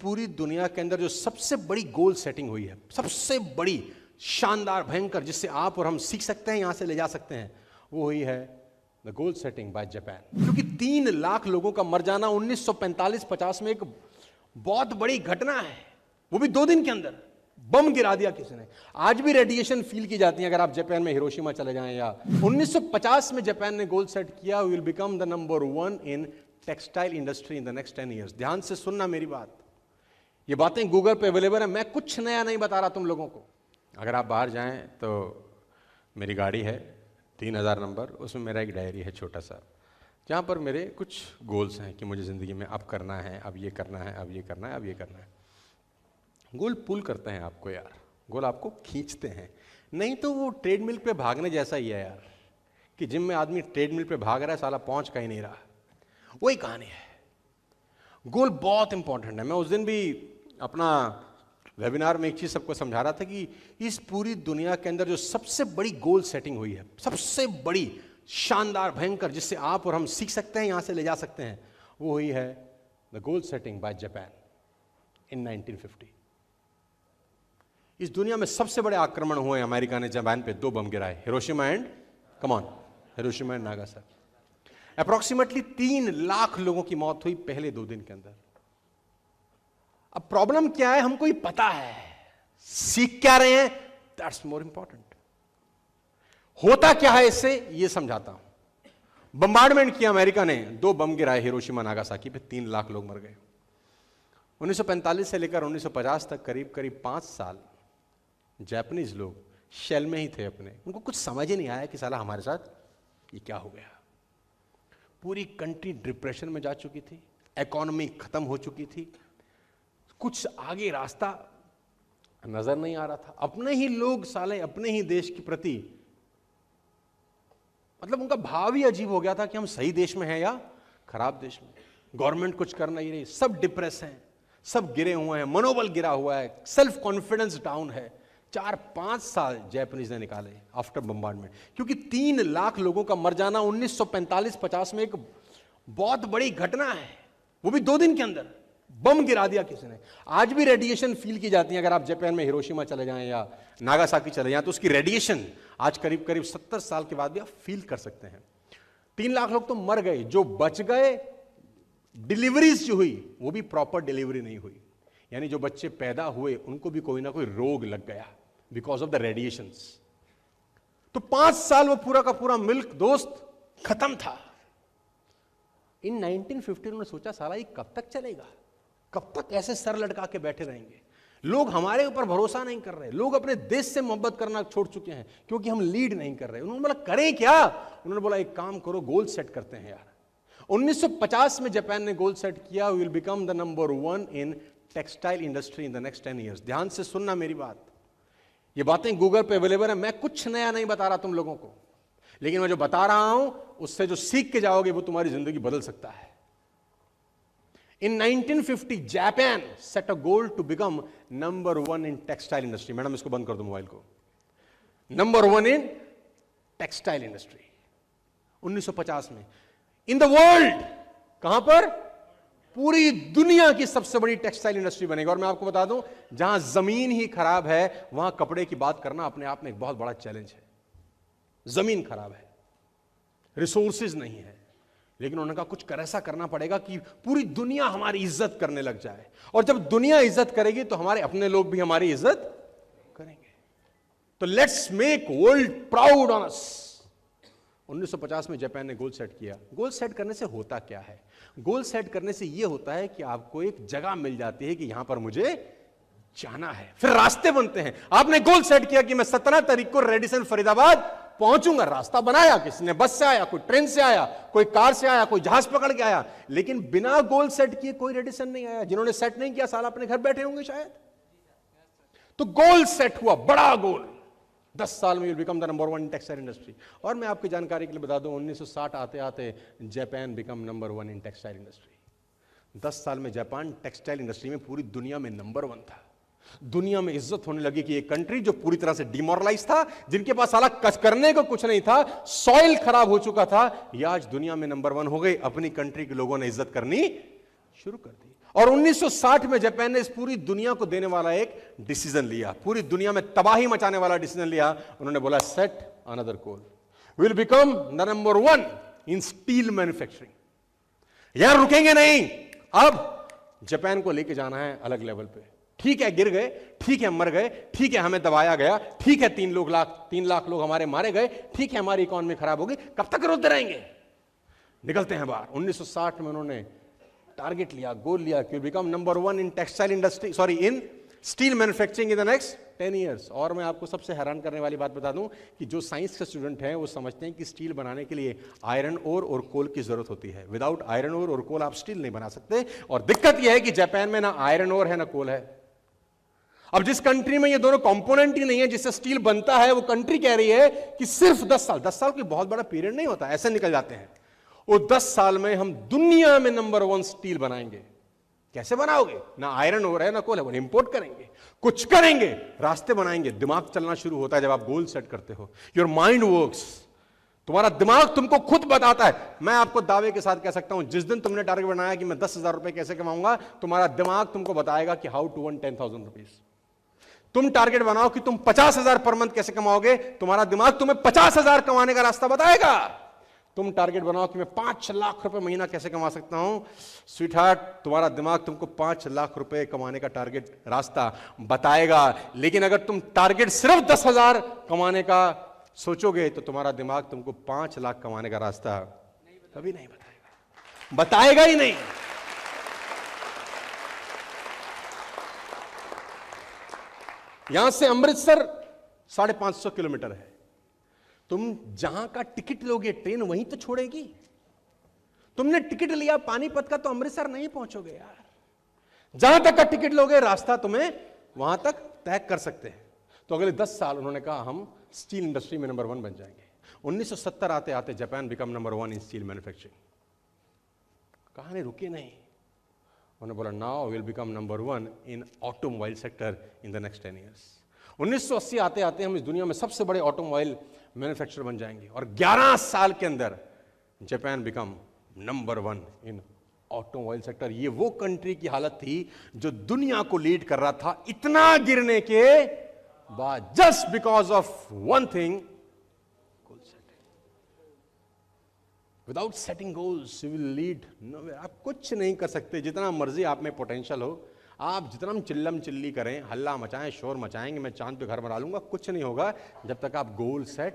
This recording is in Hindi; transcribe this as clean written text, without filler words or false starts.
पूरी दुनिया के अंदर जो सबसे बड़ी गोल सेटिंग हुई है, सबसे बड़ी शानदार भयंकर, जिससे आप और हम सीख सकते हैं, यहां से ले जा सकते हैं, वो हुई है the goal setting by Japan. क्योंकि 3 लाख लोगों का मर जाना 1945-50 में एक बहुत बड़ी घटना है, वो भी 2 दिन के अंदर बम गिरा दिया किसी ने। आज भी रेडिएशन फील की जाती है अगर आप जापान में हिरोशिमा चले जाएं। या 1950 में जापान ने गोल सेट किया, we will become the number 1 in textile industry in the next 10 years. ध्यान से सुनना मेरी बात, ये बातें गूगल पे अवेलेबल है, मैं कुछ नया नहीं बता रहा तुम लोगों को। अगर आप बाहर जाएं तो मेरी गाड़ी है 3000 नंबर, उसमें मेरा एक डायरी है छोटा सा, जहाँ पर मेरे कुछ गोल्स हैं कि मुझे ज़िंदगी में अब करना है, अब ये करना है, अब ये करना है, अब ये करना है। गोल पुल करते हैं आपको यार, गोल आपको खींचते हैं, नहीं तो वो ट्रेडमिल पे भागने जैसा ही है यार, कि जिम में आदमी ट्रेडमिल पे भाग रहा है, साला पहुंच का ही नहीं रहा, वही कहानी है। गोल बहुत इंपॉर्टेंट है। मैं उस दिन भी अपना वेबिनार में एक चीज सबको समझा रहा था कि इस पूरी दुनिया के अंदर जो सबसे बड़ी गोल सेटिंग हुई है, सबसे बड़ी शानदार भयंकर, जिससे आप और हम सीख सकते हैं, यहां से ले जा सकते हैं, वो हुई है the goal setting by Japan in 1950। इस दुनिया में सबसे बड़े आक्रमण हुए, अमेरिका ने जापान पे 2 बम गिराए, Hiroshima and Hiroshima and Nagasaki. Approximately 3 lakh लोगों की मौत हुई पहले 2 दिन के अंदर। अब प्रॉब्लम क्या है, हमको ही पता है, सीख क्या रहे हैं, दैट्स मोर इंपॉर्टेंट। होता क्या है इससे, ये समझाता हूं। बम्बार्डमेंट किया अमेरिका ने, 2 बम गिराए हिरोशिमा नागासाकी पे, 3 लाख लोग मर गए। 1945 से लेकर 1950 तक करीब करीब 5 साल जापानीज लोग शेल में ही थे अपने, उनको कुछ समझ ही नहीं आया कि साला हमारे साथ ये क्या हो गया। पूरी कंट्री डिप्रेशन में जा चुकी थी, इकोनॉमी खत्म हो चुकी थी, कुछ आगे रास्ता नजर नहीं आ रहा था। अपने ही लोग साले अपने ही देश के प्रति, मतलब उनका भाव ही अजीब हो गया था कि हम सही देश में हैं या खराब देश में। गवर्नमेंट कुछ कर नहीं रही, सब डिप्रेस हैं, सब गिरे हुए हैं, मनोबल गिरा हुआ है, सेल्फ कॉन्फिडेंस डाउन है। 4-5 साल जापानीज ने निकाले आफ्टर बम्बार्डमेंट, क्योंकि 3 लाख लोगों का मर जाना 1945-50 में एक बहुत बड़ी घटना है, वो भी 2 दिन के अंदर बम गिरा दिया किसी ने। आज भी रेडिएशन फील की जाती है अगर आप जापान में हिरोशिमा चले जाएं या नागासाकी चले जाएं, तो उसकी रेडिएशन आज करीब करीब 70 साल के बाद भी आप फील कर सकते हैं। 3 लाख लोग तो मर गए, जो बच गए, डिलीवरीज जो हुई वो भी प्रॉपर डिलीवरी नहीं हुई, यानी जो बच्चे पैदा हुए उनको भी कोई ना कोई रोग लग गया बिकॉज ऑफ द रेडिएशंस। तो 5 साल वो पूरा का पूरा मिल्क दोस्त खत्म था। इन 1950 उन्होंने सोचा साला ये कब तक चलेगा, कब तक ऐसे सर लटका के बैठे रहेंगे, लोग हमारे ऊपर भरोसा नहीं कर रहे, लोग अपने देश से मोहब्बत करना छोड़ चुके हैं क्योंकि हम लीड नहीं कर रहे। उन्होंने बोला करें क्या, उन्होंने बोला एक काम करो, गोल सेट करते हैं यार। 1950 में जापान ने गोल सेट किया, we will become the number 1 in textile industry in the next 10 years. ध्यान से सुनना मेरी बात, ये बातें गूगल पे अवेलेबल है, मैं कुछ नया नहीं बता रहा तुम लोगों को, लेकिन मैं जो बता रहा हूं उससे जो सीख के जाओगे वो तुम्हारी जिंदगी बदल सकता है। In 1950, Japan set a goal to become number 1 in textile industry. Madam इसको बंद कर दो मोबाइल को। नंबर 1 in textile industry 1950 में। In the world, कहां पर, पूरी दुनिया की सबसे बड़ी टेक्सटाइल इंडस्ट्री बनेगी। और मैं आपको बता दूं, जहां जमीन ही खराब है वहां कपड़े की बात करना अपने आप में एक बहुत बड़ा चैलेंज है। जमीन खराब है, रिसोर्सेज नहीं है, लेकिन उन्होंने कहा कुछ ऐसा करना पड़ेगा कि पूरी दुनिया हमारी इज्जत करने लग जाए, और जब दुनिया इज्जत करेगी तो हमारे अपने लोग भी हमारी इज्जत करेंगे। तो let's make world proud on us. 1950 में जापान ने गोल सेट किया। गोल सेट करने से होता क्या है, गोल सेट करने से यह होता है कि आपको एक जगह मिल जाती है कि यहां पर मुझे जाना है, फिर रास्ते बनते हैं। आपने गोल सेट किया कि मैं 17 तारीख को रेडिसन फरीदाबाद पहुंचूंगा, रास्ता बनाया, किसी ने बस से आया, कोई ट्रेन से आया, कोई कार से आया, कोई जहाज पकड़ के आया, लेकिन बिना गोल सेट किए कोई रेडिसन नहीं आया। जिन्होंने सेट नहीं किया साला अपने घर बैठे होंगे शायद। तो गोल सेट हुआ, बड़ा गोल, 10 साल में will become the number 1 in textile industry. और मैं आपकी जानकारी के लिए बता दूं, 1960 आते आते Japan become number 1 in textile industry. 10 साल में जापान टेक्सटाइल इंडस्ट्री में पूरी दुनिया में नंबर 1 था। दुनिया में इज्जत होने लगी कि एक कंट्री जो पूरी तरह से डिमोरलाइज था, जिनके पास साला करने को कुछ नहीं था, सॉइल खराब हो चुका था, ये आज दुनिया में नंबर 1 हो गई। अपनी कंट्री के लोगों ने इज्जत करनी शुरू कर दी। और 1960 में जापान ने इस पूरी दुनिया को देने वाला एक डिसीजन लिया, पूरी दुनिया में तबाही मचाने वाला डिसीजन लिया। उन्होंने बोला set another goal, will become the number 1 in steel manufacturing. यहां रुकेंगे नहीं, अब जापान को लेके जाना है अलग लेवल पे। ठीक है गिर गए, ठीक है मर गए, ठीक है हमें दबाया गया, ठीक है 3 लाख लोग हमारे मारे गए, ठीक है हमारी इकोनॉमी खराब होगी, कब तक रोते रहेंगे? निकलते हैं बाहर। 1960 में उन्होंने टारगेट लिया, गोल लिया कि become number 1 in textile industry, sorry in steel manufacturing in the next 10 years. और मैं आपको सबसे हैरान करने वाली बात बता दूं कि जो साइंस के स्टूडेंट हैं वो समझते हैं कि स्टील बनाने के लिए आयरन ओर और कोल की जरूरत होती है। विदाउट आयरन ओर और कोल आप स्टील नहीं बना सकते। और दिक्कत यह है कि जापान में ना आयरन ओर है ना कोल है। अब जिस कंट्री में ये दोनों कंपोनेंट ही नहीं है जिससे स्टील बनता है, वो कंट्री कह रही है कि सिर्फ 10 साल कोई बहुत बड़ा पीरियड नहीं होता, ऐसे निकल जाते हैं। वो 10 साल में हम दुनिया में नंबर 1 स्टील बनाएंगे। कैसे बनाओगे? ना आयरन हो रहा है ना कोल है, वो इंपोर्ट करेंगे, कुछ करेंगे, रास्ते बनाएंगे। दिमाग चलना शुरू होता है जब आप गोल सेट करते हो। योर माइंड वर्क्स, तुम्हारा दिमाग तुमको खुद बताता है। मैं आपको दावे के साथ कह सकता हूं, जिस दिन तुमने टारगेट बनाया कि मैं 10,000 रुपए कैसे कमाऊंगा, तुम्हारा दिमाग तुमको बताएगा कि हाउ टू अर्न 10,000 रुपीज। तुम टारगेट बनाओ कि तुम 50,000 पर मंथ कैसे कमाओगे, तुम्हारा दिमाग तुम्हें 50,000 कमाने का रास्ता बताएगा। तुम टारगेट बनाओ कि मैं 5 लाख रुपए महीना कैसे कमा सकता हूं, स्वीट हार्ट, तुम्हारा दिमाग तुमको 5 लाख रुपए कमाने का टारगेट रास्ता बताएगा। लेकिन अगर तुम टारगेट सिर्फ 10,000 कमाने का सोचोगे तो तुम्हारा दिमाग तुमको 5 लाख कमाने का रास्ता कभी नहीं बताएगा, बताएगा ही नहीं। यहां से अमृतसर 550 किलोमीटर है। तुम जहां का टिकट लोगे ट्रेन वहीं तो छोड़ेगी। तुमने टिकट लिया पानीपत का तो अमृतसर नहीं पहुंचोगे यार। जहां तक का टिकट लोगे रास्ता तुम्हें वहां तक तय कर सकते हैं। तो अगले 10 साल उन्होंने कहा हम स्टील इंडस्ट्री में नंबर 1 बन जाएंगे। 1970 आते आते Japan become number 1 in steel manufacturing. कहानी रुकी नहीं, उन्होंने बोला now will become number 1 in automobile sector in the next 10 years. 1980 आते आते हम इस दुनिया में सबसे बड़े ऑटोमोबाइल मैन्युफैक्चरर बन जाएंगे। और 11 साल के अंदर जापान बिकम नंबर 1 इन ऑटोमोबाइल सेक्टर। ये वो कंट्री की हालत थी जो दुनिया को लीड कर रहा था, इतना गिरने के बाद, just because of one thing, goal setting. Without setting goals you will lead nowhere. आप कुछ नहीं कर सकते, जितना मर्जी आप में पोटेंशियल हो, आप जितना चिल्लम चिल्ली करें, हल्ला मचाएं, शोर मचाएंगे, मैं चांद पे घर बना लूंगा, कुछ नहीं होगा जब तक आप गोल सेट